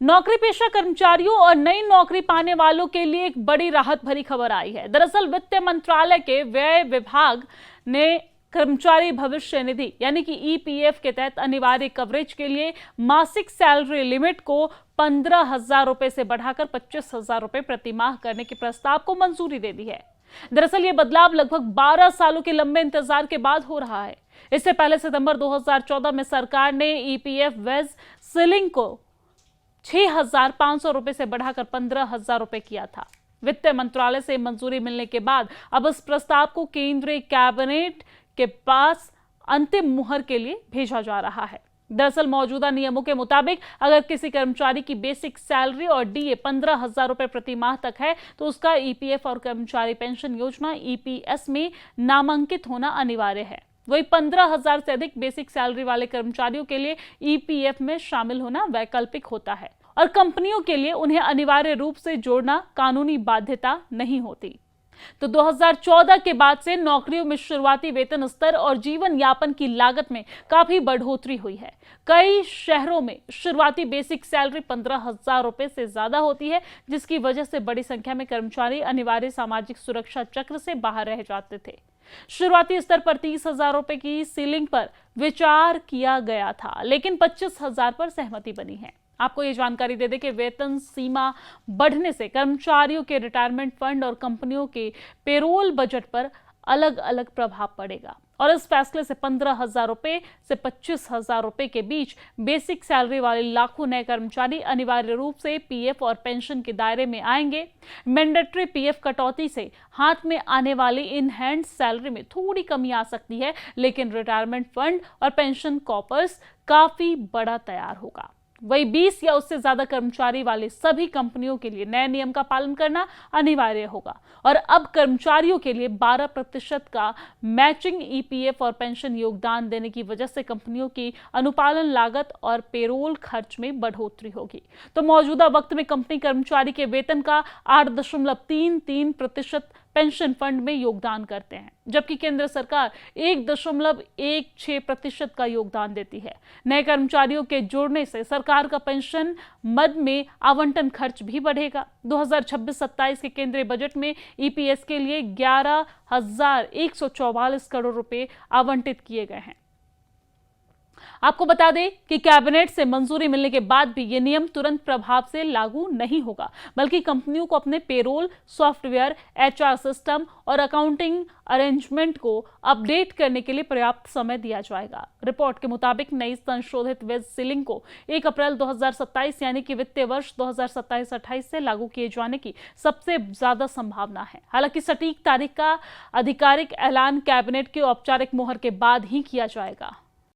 नौकरी पेशा कर्मचारियों और नई नौकरी पाने वालों के लिए एक बड़ी राहत भरी खबर आई है। दरअसल वित्त मंत्रालय के व्यय विभाग ने कर्मचारी भविष्य निधि यानी कि ईपीएफ के तहत अनिवार्य कवरेज के लिए मासिक सैलरी लिमिट को 15,000 रुपए से बढ़ाकर 25,000 रुपए प्रति माह करने के प्रस्ताव को मंजूरी दे दी है। दरअसल ये बदलाव लगभग 12 सालों के लंबे इंतजार के बाद हो रहा है। इससे पहले सितंबर 2014 में सरकार ने ईपीएफ वेज सीलिंग को 6,500 रुपए से बढ़ाकर 15,000 रुपए किया था। वित्त मंत्रालय से मंजूरी मिलने के बाद अब इस प्रस्ताव को केंद्रीय कैबिनेट के पास अंतिम मुहर के लिए भेजा जा रहा है। दरअसल मौजूदा नियमों के मुताबिक अगर किसी कर्मचारी की बेसिक सैलरी और डीए 15,000 रुपए प्रति माह तक है तो उसका ईपीएफ और कर्मचारी पेंशन योजना ईपीएस में नामांकित होना अनिवार्य है। वही 15,000 से अधिक बेसिक सैलरी वाले कर्मचारियों के लिए ईपीएफ में शामिल होना वैकल्पिक होता है और कंपनियों के लिए उन्हें अनिवार्य रूप से जोड़ना कानूनी बाध्यता नहीं होती। तो 2014 के बाद से नौकरियों में शुरुआती वेतन स्तर और जीवन यापन की लागत में काफी बढ़ोतरी हुई है। कई शहरों में शुरुआती बेसिक सैलरी 15,000 रुपए से ज्यादा होती है, जिसकी वजह से बड़ी संख्या में कर्मचारी अनिवार्य सामाजिक सुरक्षा चक्र से बाहर रह जाते थे। शुरुआती स्तर पर 30,000 रुपए की सीलिंग पर विचार किया गया था, लेकिन 25,000 पर सहमति बनी है। आपको ये जानकारी दे दें कि वेतन सीमा बढ़ने से कर्मचारियों के रिटायरमेंट फंड और कंपनियों के पेरोल बजट पर अलग अलग प्रभाव पड़ेगा और इस फैसले से 15,000 रुपए से 25,000 रुपए के बीच बेसिक सैलरी वाले लाखों नए कर्मचारी अनिवार्य रूप से पीएफ और पेंशन के दायरे में आएंगे। मैंडेटरी पीएफ कटौती से हाथ में आने वाली इन हैंड सैलरी में थोड़ी कमी आ सकती है, लेकिन रिटायरमेंट फंड और पेंशन कॉर्पस काफी बड़ा तैयार होगा। वही 20 या उससे ज्यादा कर्मचारी वाले सभी कंपनियों के लिए नए नियम का पालन करना अनिवार्य होगा और अब कर्मचारियों के लिए 12% का मैचिंग ईपीएफ और पेंशन योगदान देने की वजह से कंपनियों की अनुपालन लागत और पेरोल खर्च में बढ़ोतरी होगी। तो मौजूदा वक्त में कंपनी कर्मचारी के वेतन का 8.33% पेंशन फंड में योगदान करते हैं, जबकि केंद्र सरकार 1.16% का योगदान देती है। नए कर्मचारियों के जोड़ने से सरकार का पेंशन मद में आवंटन खर्च भी बढ़ेगा। 2026-27 के केंद्रीय बजट में ईपीएस के लिए 11,144 करोड़ रुपए आवंटित किए गए हैं। आपको बता दें कि कैबिनेट से मंजूरी मिलने के बाद भी ये नियम तुरंत प्रभाव से लागू नहीं होगा, बल्कि कंपनियों को अपने पेरोल, सॉफ्टवेयर, एचआर सिस्टम और अकाउंटिंग अरेंजमेंट को अपडेट करने के लिए पर्याप्त समय दिया जाएगा। रिपोर्ट के मुताबिक नई संशोधित वेज सीलिंग को 1 अप्रैल 2027 यानी कि वित्तीय वर्ष 2027-28 से लागू किए जाने की सबसे ज्यादा संभावना है। हालांकि सटीक तारीख का आधिकारिक ऐलान कैबिनेट की औपचारिक मुहर के बाद ही किया जाएगा।